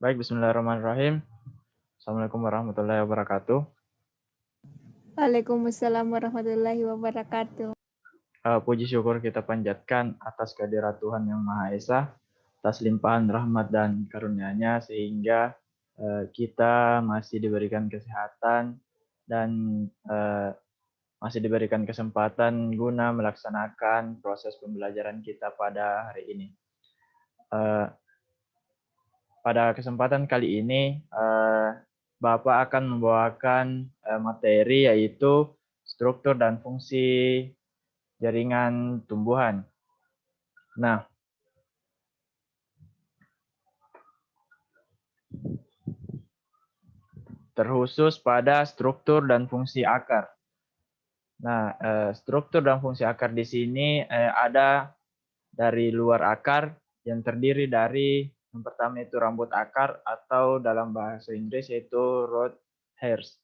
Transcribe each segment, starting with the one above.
Baik, bismillahirrahmanirrahim. Assalamualaikum warahmatullahi wabarakatuh. Waalaikumsalam warahmatullahi wabarakatuh. Puji syukur kita panjatkan atas kehadirat Tuhan Yang Maha Esa, atas limpahan rahmat dan karunia-Nya sehingga kita masih diberikan kesehatan dan masih diberikan kesempatan guna melaksanakan proses pembelajaran kita pada hari ini. Pada kesempatan kali ini, Bapak akan membawakan materi yaitu struktur dan fungsi jaringan tumbuhan. Nah, terkhusus pada struktur dan fungsi akar. Nah, struktur dan fungsi akar di sini ada dari luar akar yang terdiri dari yang pertama itu rambut akar atau dalam bahasa Inggris yaitu root hairs.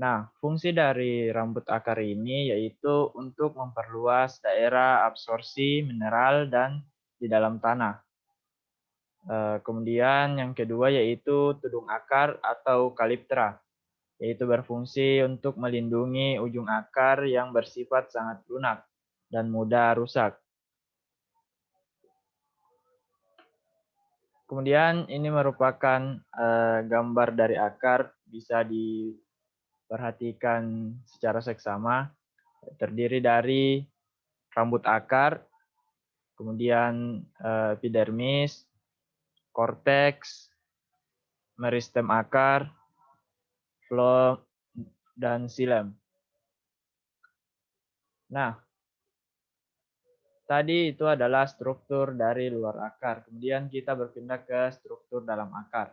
Nah, fungsi dari rambut akar ini yaitu untuk memperluas daerah absorpsi mineral dan di dalam tanah. Kemudian yang kedua yaitu tudung akar atau kaliptra, yaitu berfungsi untuk melindungi ujung akar yang bersifat sangat lunak dan mudah rusak. Kemudian ini merupakan gambar dari akar, bisa diperhatikan secara seksama, terdiri dari rambut akar, kemudian epidermis, korteks, meristem akar, floem, dan xilem. Nah, tadi itu adalah struktur dari luar akar. Kemudian kita berpindah ke struktur dalam akar.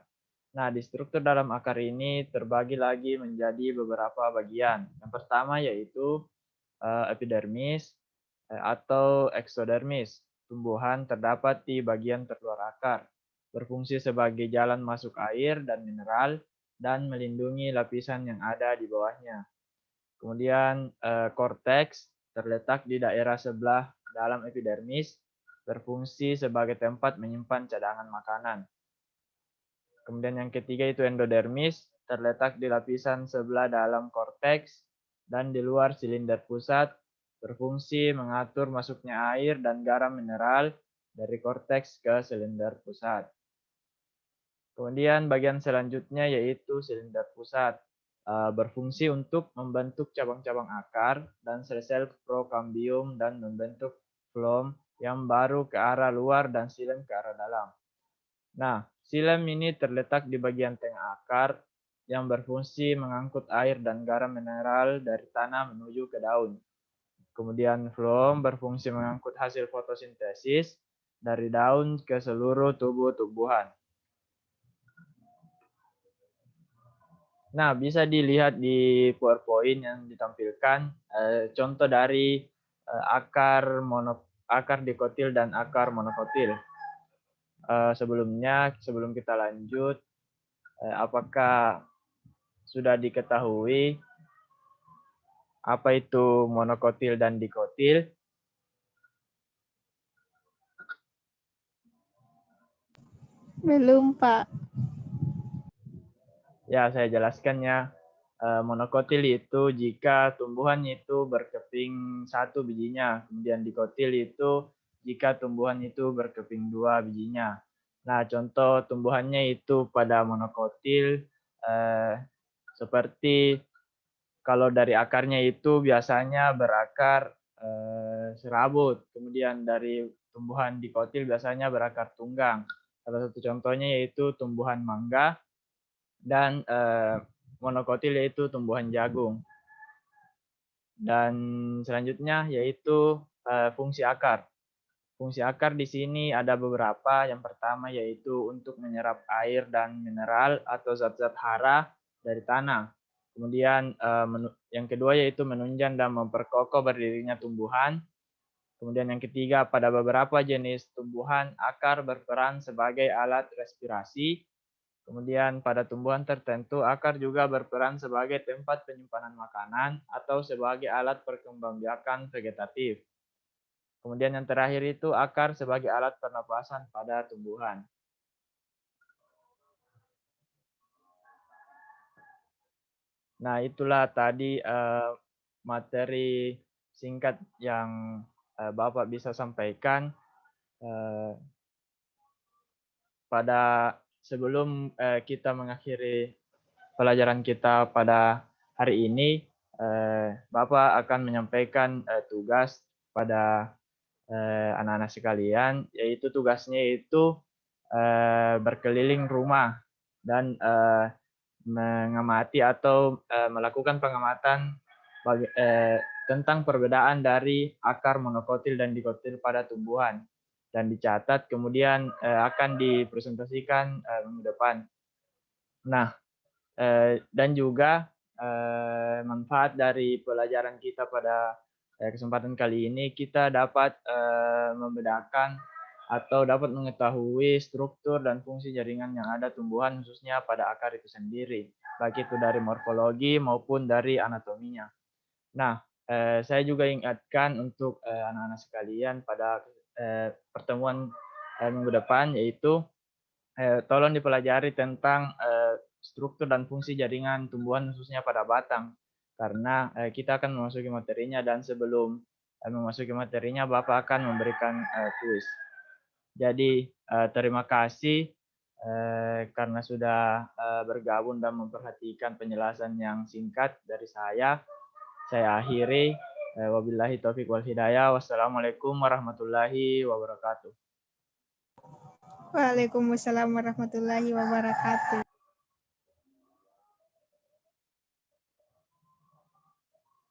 Nah, di struktur dalam akar ini terbagi lagi menjadi beberapa bagian. Yang pertama yaitu epidermis atau eksodermis. Tumbuhan terdapat di bagian terluar akar, berfungsi sebagai jalan masuk air dan mineral, dan melindungi lapisan yang ada di bawahnya. Kemudian korteks terletak di daerah sebelah dalam epidermis, berfungsi sebagai tempat menyimpan cadangan makanan. Kemudian yang ketiga itu endodermis, terletak di lapisan sebelah dalam korteks dan di luar silinder pusat, berfungsi mengatur masuknya air dan garam mineral dari korteks ke silinder pusat. Kemudian bagian selanjutnya yaitu silinder pusat, berfungsi untuk membentuk cabang-cabang akar dan sel-sel prokambium dan membentuk floem yang baru ke arah luar dan xilem ke arah dalam. Nah, xilem ini terletak di bagian tengah akar yang berfungsi mengangkut air dan garam mineral dari tanah menuju ke daun. Kemudian floem berfungsi mengangkut hasil fotosintesis dari daun ke seluruh tubuh tumbuhan. Nah, bisa dilihat di PowerPoint yang ditampilkan contoh dari akar dikotil dan akar monokotil. Sebelum kita lanjut, apakah sudah diketahui apa itu monokotil dan dikotil? Belum, Pak. Ya, saya jelaskannya. Monokotil itu jika tumbuhan itu berkeping satu bijinya, kemudian dikotil itu jika tumbuhan itu berkeping dua bijinya. Nah, contoh tumbuhannya itu pada monokotil seperti kalau dari akarnya itu biasanya berakar serabut, kemudian dari tumbuhan dikotil biasanya berakar tunggang. Salah satu contohnya yaitu tumbuhan mangga dan monokotil yaitu tumbuhan jagung. Dan selanjutnya yaitu fungsi akar. Fungsi akar di sini ada beberapa. Yang pertama yaitu untuk menyerap air dan mineral atau zat-zat hara dari tanah. Kemudian yang kedua yaitu menunjang dan memperkokoh berdirinya tumbuhan. Kemudian yang ketiga, pada beberapa jenis tumbuhan akar berperan sebagai alat respirasi. Kemudian pada tumbuhan tertentu, akar juga berperan sebagai tempat penyimpanan makanan atau sebagai alat perkembangbiakan vegetatif. Kemudian yang terakhir itu akar sebagai alat pernapasan pada tumbuhan. Nah, itulah tadi materi singkat yang Bapak bisa sampaikan pada sebelum kita mengakhiri pelajaran kita pada hari ini. Bapak akan menyampaikan tugas pada anak-anak sekalian, yaitu tugasnya itu berkeliling rumah dan mengamati atau melakukan pengamatan tentang perbedaan dari akar monokotil dan dikotil pada tumbuhan, dan dicatat kemudian akan dipresentasikan minggu depan. Nah, dan juga manfaat dari pelajaran kita pada kesempatan kali ini, kita dapat membedakan atau dapat mengetahui struktur dan fungsi jaringan yang ada tumbuhan, khususnya pada akar itu sendiri, baik itu dari morfologi maupun dari anatominya. Nah, saya juga ingatkan untuk anak-anak sekalian pada pertemuan minggu depan, yaitu tolong dipelajari tentang struktur dan fungsi jaringan tumbuhan, khususnya pada batang, karena kita akan memasuki materinya, dan sebelum memasuki materinya Bapak akan memberikan kuis. Jadi terima kasih karena sudah bergabung dan memperhatikan penjelasan yang singkat dari saya. Saya akhiri. Wabillahi taufiq wal hidayah. Wassalamualaikum warahmatullahi wabarakatuh. Waalaikumsalam warahmatullahi wabarakatuh.